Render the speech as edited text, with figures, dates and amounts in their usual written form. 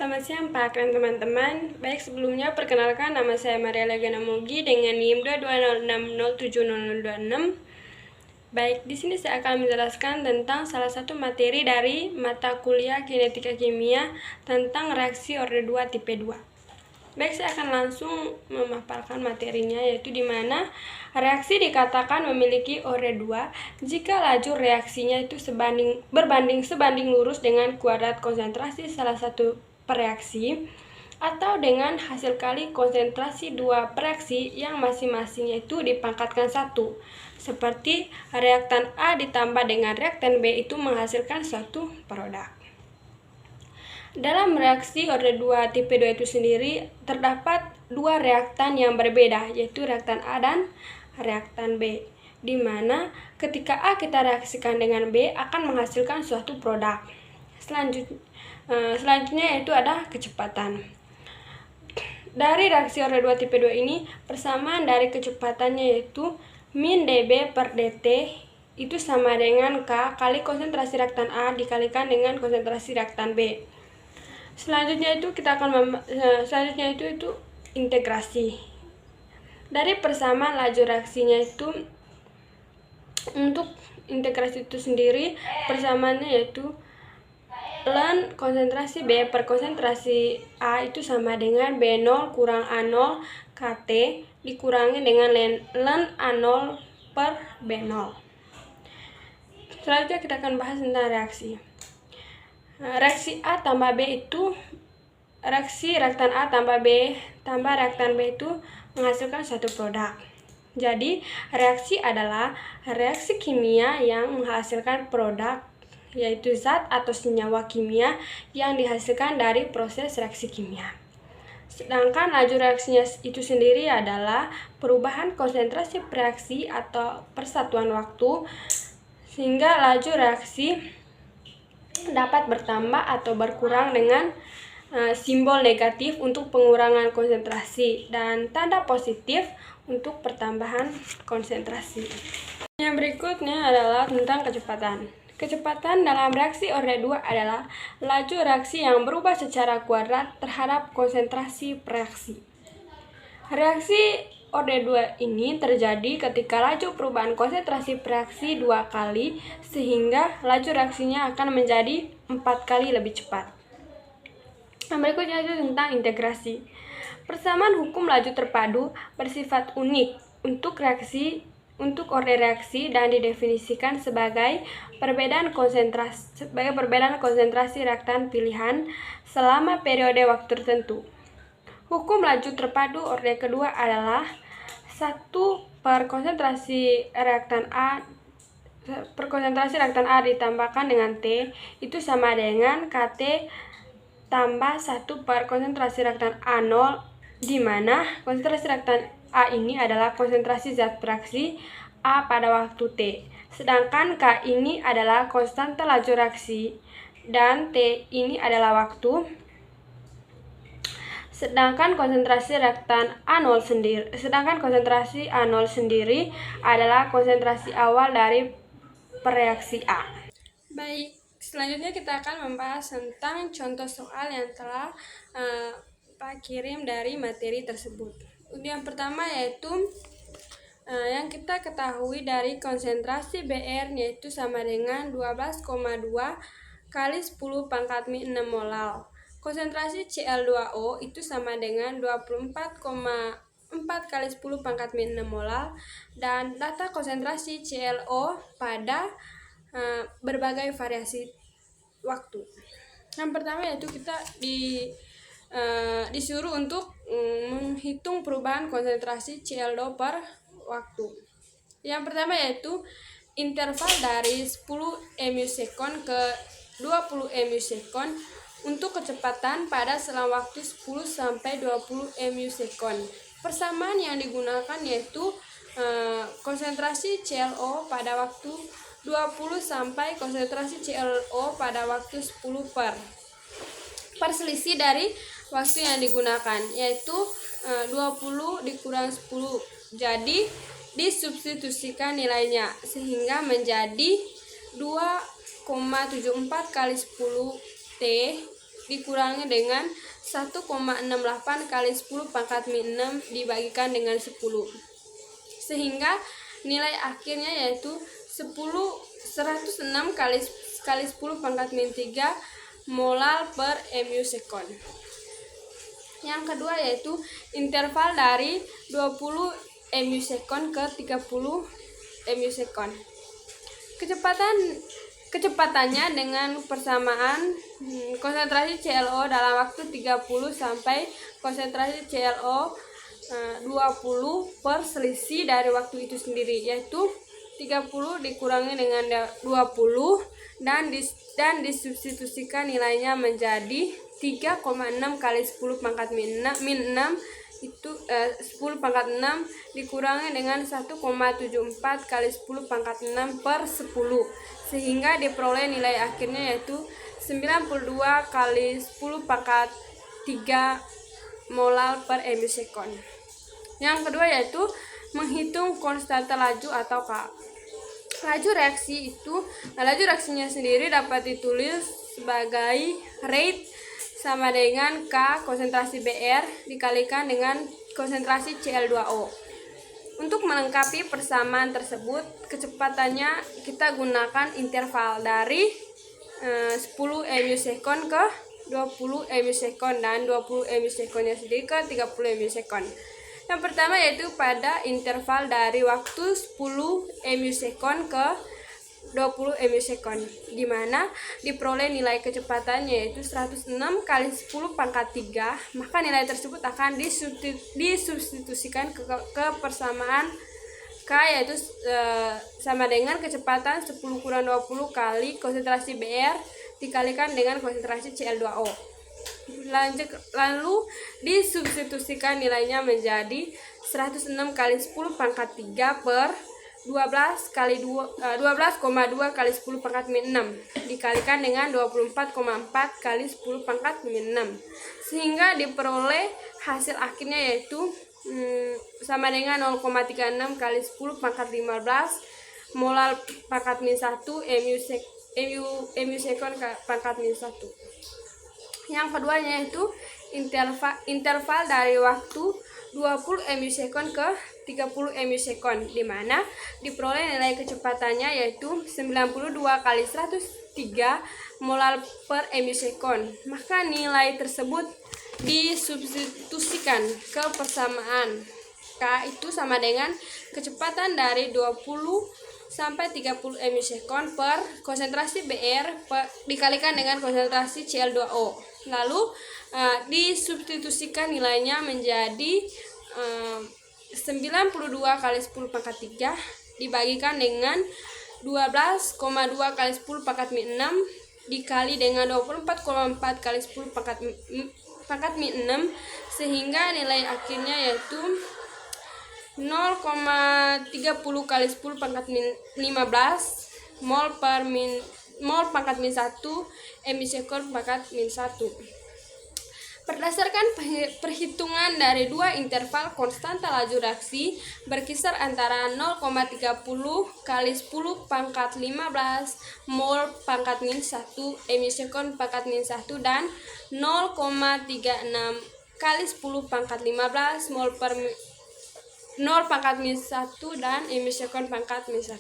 Selamat siang Pak dan teman-teman. Baik, sebelumnya perkenalkan nama saya Maria Legana Mogi dengan NIM 220607026. Baik, di sini saya akan menjelaskan tentang salah satu materi dari mata kuliah Kinetika Kimia tentang reaksi orde 2 tipe 2. Baik, saya akan langsung memaparkan materinya, yaitu di mana reaksi dikatakan memiliki orde 2 jika laju reaksinya itu berbanding lurus dengan kuadrat konsentrasi salah satu reaksi atau dengan hasil kali konsentrasi dua reaksi yang masing-masingnya itu dipangkatkan 1. Seperti reaktan A ditambah dengan reaktan B itu menghasilkan suatu produk. Dalam reaksi orde 2 tipe 2 itu sendiri terdapat dua reaktan yang berbeda, yaitu reaktan A dan reaktan B, di mana ketika A kita reaksikan dengan B akan menghasilkan suatu produk. Selanjutnya yaitu ada kecepatan. Dari reaksi orde 2 tipe 2 ini, persamaan dari kecepatannya yaitu min dB per dt itu sama dengan K kali konsentrasi reaktan A dikalikan dengan konsentrasi reaktan B. Selanjutnya itu integrasi. Dari persamaan laju reaksinya itu, untuk integrasi itu sendiri persamaannya yaitu ln konsentrasi B per konsentrasi A itu sama dengan B0 kurang A0 KT dikurangi dengan ln A0 per B0. Selanjutnya kita akan bahas tentang reaksi. Reaksi A tambah B itu, reaksi reaktan A tambah B tambah reaktan B itu menghasilkan suatu produk. Jadi, reaksi adalah reaksi kimia yang menghasilkan produk, yaitu zat atau senyawa kimia yang dihasilkan dari proses reaksi kimia. Sedangkan laju reaksinya itu sendiri adalah perubahan konsentrasi reaksi atau persatuan waktu, sehingga laju reaksi dapat bertambah atau berkurang dengan simbol negatif untuk pengurangan konsentrasi dan tanda positif untuk pertambahan konsentrasi. Yang berikutnya adalah tentang kecepatan. Kecepatan dalam reaksi orde 2 adalah laju reaksi yang berubah secara kuadrat terhadap konsentrasi reaksi. Reaksi orde 2 ini terjadi ketika laju perubahan konsentrasi reaksi 2 kali, sehingga laju reaksinya akan menjadi 4 kali lebih cepat. Yang berikutnya itu tentang integrasi. Persamaan hukum laju terpadu bersifat unik untuk orde reaksi dan didefinisikan sebagai perbedaan konsentrasi reaktan pilihan selama periode waktu tertentu. Hukum laju terpadu orde kedua adalah 1 per konsentrasi reaktan A ditambahkan dengan T itu sama dengan KT tambah 1 per konsentrasi reaktan A0, di mana konsentrasi reaktan A ini adalah konsentrasi zat reaksi A pada waktu T, sedangkan K ini adalah konstanta laju reaksi dan T ini adalah waktu. Sedangkan konsentrasi A0 sendiri adalah konsentrasi awal dari reaksi A. Baik, selanjutnya kita akan membahas tentang contoh soal yang telah Pak kirim dari materi tersebut. Yang pertama yaitu yang kita ketahui dari konsentrasi Br yaitu sama dengan 12,2 kali 10 pangkat min 6 molal. Konsentrasi Cl2O itu sama dengan 24,4 kali 10 pangkat min 6 molal, dan data konsentrasi ClO pada berbagai variasi waktu. Yang pertama yaitu kita disuruh untuk menghitung perubahan konsentrasi Cl2 per waktu. Yang pertama yaitu interval dari 10 mu sekon ke 20 mu sekon untuk kecepatan pada selang waktu 10 sampai 20 mu sekon. Persamaan yang digunakan yaitu konsentrasi ClO pada waktu 20 sampai konsentrasi ClO pada waktu 10 per selisih dari waktu yang digunakan, yaitu 20 dikurang 10. Jadi disubstitusikan nilainya sehingga menjadi 2,74 kali 10 T dikurangi dengan 1,68 kali 10 pangkat min 6 dibagikan dengan 10. Sehingga nilai akhirnya yaitu 106 kali 10 pangkat min 3 molal per mu sekon. Yang kedua yaitu interval dari 20 mu sekon ke 30 mu sekon. Kecepatannya dengan persamaan konsentrasi ClO dalam waktu 30 sampai konsentrasi ClO 20 per selisih dari waktu itu sendiri, yaitu 30 dikurangi dengan 20 dan disubstitusikan nilainya menjadi 3,6 kali 10 pangkat min 6 itu 10 pangkat 6 dikurangi dengan 1,74 kali 10 pangkat 6 per 10, sehingga diperoleh nilai akhirnya yaitu 92 kali 10 pangkat 3 molal per mu sekon. Yang kedua yaitu menghitung konstanta laju atau K. Laju reaksinya sendiri dapat ditulis sebagai rate sama dengan K konsentrasi Br dikalikan dengan konsentrasi Cl2O. Untuk melengkapi persamaan tersebut, kecepatannya kita gunakan interval dari 10 mu sekon ke 20 mu sekon dan 20 mu sekonnya sendiri ke 30 mu sekon. Yang pertama yaitu pada interval dari waktu 10 mu sekon ke 20 mu sekon, di mana diperoleh nilai kecepatannya yaitu 106 kali 10 pangkat 3, maka nilai tersebut akan disubstitusikan ke persamaan K, yaitu sama dengan kecepatan 10 kurang 20 kali konsentrasi Br dikalikan dengan konsentrasi Cl2O. Lalu disubstitusikan nilainya menjadi 106 kali 10 pangkat 3 per 12,2 kali 10 pangkat min 6 dikalikan dengan 24,4 kali 10 pangkat min 6, sehingga diperoleh hasil akhirnya yaitu sama dengan 0,36 kali 10 pangkat 15 molal pangkat min 1 mu sekon pangkat min 1. Yang keduanya yaitu interval dari waktu 20 mu sekon ke 30 mu sekon, di mana diperoleh nilai kecepatannya yaitu 92 kali 103 molal per mu sekon. Maka nilai tersebut disubstitusikan ke persamaan K, itu sama dengan kecepatan dari 20 sampai 30 mu sekon per konsentrasi Br dikalikan dengan konsentrasi Cl2O. Lalu disubstitusikan nilainya menjadi 92 kali 10 pangkat 3 dibagikan dengan 12,2 kali 10 pangkat min 6 dikali dengan 24,4 kali 10 pangkat min 6, sehingga nilai akhirnya yaitu 0,30 kali 10 pangkat min 15 mol pangkat min 1 mu sekon pangkat min 1. Berdasarkan perhitungan dari dua interval, konstanta laju reaksi berkisar antara 0,30 kali 10 pangkat 15 mol pangkat min 1 mu sekon pangkat min 1 dan 0,36 kali 10 pangkat 15 mol pangkat min 1 dan mu sekon pangkat min 1.